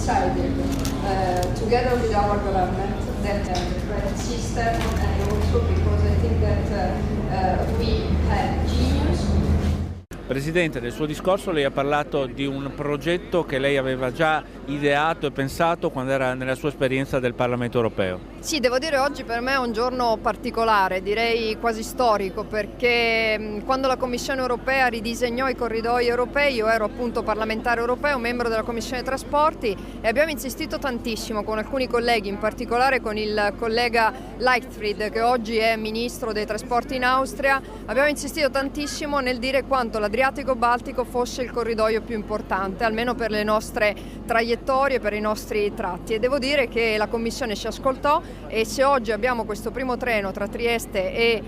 decided, together with our government, that the credit system, and also because I think that we have genius. Presidente, nel suo discorso lei ha parlato di un progetto che lei aveva già ideato e pensato quando era nella sua esperienza del Parlamento europeo. Sì, devo dire oggi per me è un giorno particolare, direi quasi storico, perché quando la Commissione europea ridisegnò i corridoi europei, io ero appunto parlamentare europeo, membro della Commissione Trasporti, e abbiamo insistito tantissimo con alcuni colleghi, in particolare con il collega Leichtfried, che oggi è Ministro dei Trasporti in Austria. Abbiamo insistito tantissimo nel dire quanto l'Adriatico-Baltico fosse il corridoio più importante, almeno per le nostre traiettorie, per i nostri tratti, e devo dire che la Commissione ci ascoltò, e se oggi abbiamo questo primo treno tra Trieste e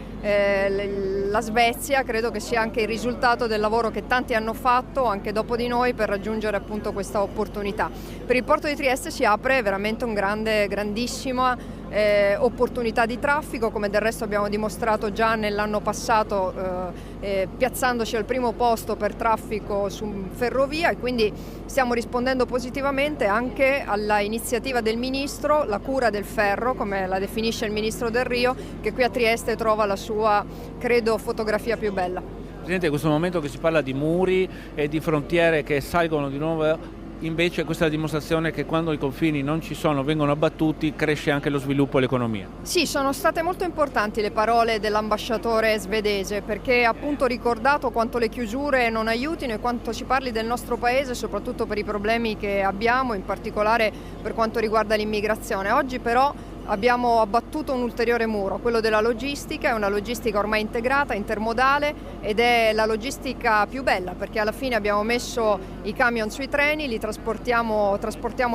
la Svezia, credo che sia anche il risultato del lavoro che tanti hanno fatto anche dopo di noi per raggiungere appunto questa opportunità. Per il porto di Trieste si apre veramente un grandissima opportunità di traffico, come del resto abbiamo dimostrato già nell'anno passato piazzandoci al primo posto per traffico su ferrovia, e quindi stiamo rispondendo positivamente anche alla iniziativa del Ministro, la cura del ferro, come la definisce il Ministro Del Rio, che qui a Trieste trova la sua, credo, fotografia più bella. Presidente, in questo momento che si parla di muri e di frontiere che salgono di nuovo, invece questa è la dimostrazione che quando i confini non ci sono, vengono abbattuti, cresce anche lo sviluppo e l'economia. Sì, sono state molto importanti le parole dell'ambasciatore svedese, perché ha appunto ricordato quanto le chiusure non aiutino e quanto si parli del nostro paese, soprattutto per i problemi che abbiamo, in particolare per quanto riguarda l'immigrazione. Oggi però abbiamo abbattuto un ulteriore muro, quello della logistica. È una logistica ormai integrata, intermodale, ed è la logistica più bella, perché alla fine abbiamo messo i camion sui treni, trasportiamo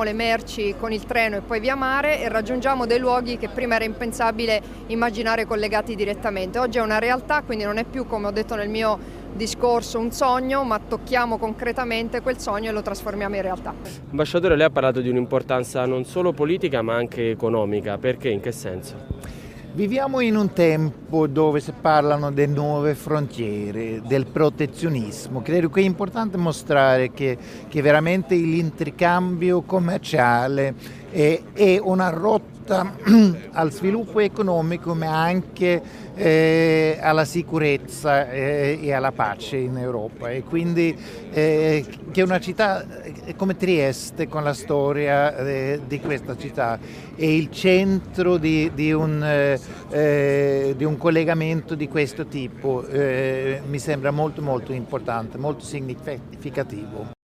le merci con il treno e poi via mare, e raggiungiamo dei luoghi che prima era impensabile immaginare collegati direttamente. Oggi è una realtà, quindi non è più, come ho detto nel mio discorso, un sogno, ma tocchiamo concretamente quel sogno e lo trasformiamo in realtà. Ambasciatore, lei ha parlato di un'importanza non solo politica ma anche economica, perché? In che senso? Viviamo in un tempo dove si parlano delle nuove frontiere, del protezionismo. Credo che è importante mostrare che veramente l'intercambio commerciale è una rotta al sviluppo economico, ma anche alla sicurezza e alla pace in Europa. E quindi che una città come Trieste, con la storia di questa città, è il centro di un collegamento di questo tipo, mi sembra molto importante, molto significativo.